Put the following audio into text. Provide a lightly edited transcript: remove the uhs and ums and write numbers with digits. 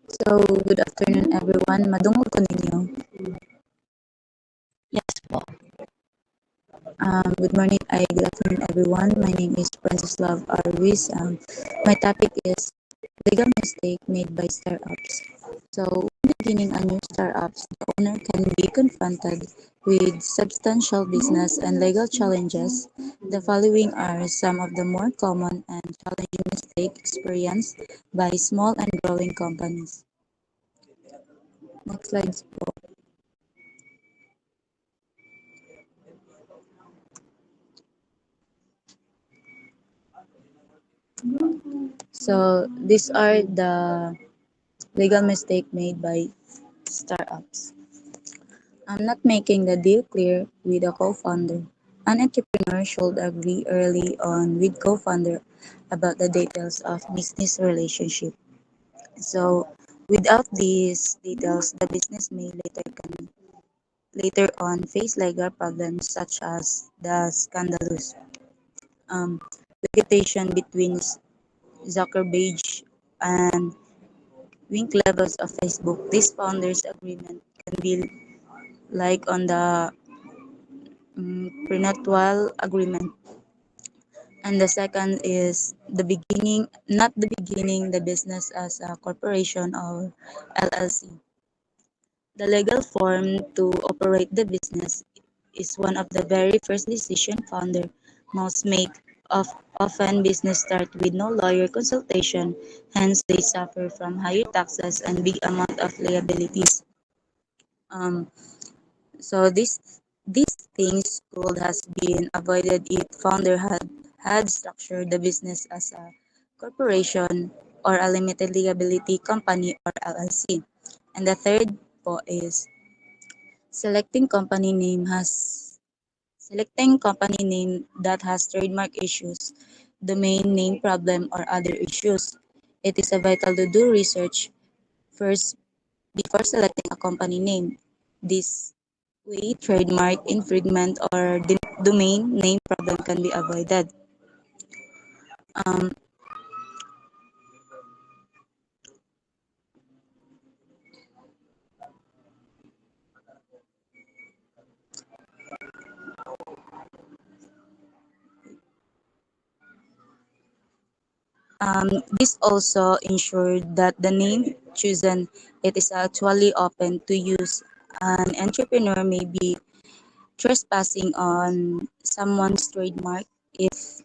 So, good afternoon everyone. Madungog ko ninyo. Yes po. Good morning, good afternoon everyone. My name is Francis Arvis. My topic is legal mistake made by startups. So, when beginning a new startups, the owner can be confronted with substantial business and legal challenges. The following are some of the more common and challenging mistakes experienced by small and growing companies. Next slide po. So, these are the legal mistake made by startups. Not making the deal clear with a co-founder. An entrepreneur should agree early on with co-founder about the details of business relationship. So, without these details, the business may later on face legal problems such as the scandalous um, reputation between Zuckerberg and Wink levels of Facebook. This founders agreement can be like on the prenuptial agreement. And the second is the beginning, not the beginning, the business as a corporation or LLC. The legal form to operate the business is one of the very first decision founder must make. Of often business start with no lawyer consultation, hence they suffer from higher taxes and big amount of liabilities. Um, So these things could has been avoided if founder had structured the business as a corporation or a limited liability company or LLC. And the third po is selecting company name has selecting company name that has trademark issues, domain name problem or other issues. It is a vital to do research first before selecting a company name. This way, trademark infringement or domain name problem can be avoided. Um, this also ensured that the name chosen it is actually open to use. An entrepreneur may be trespassing on someone's trademark if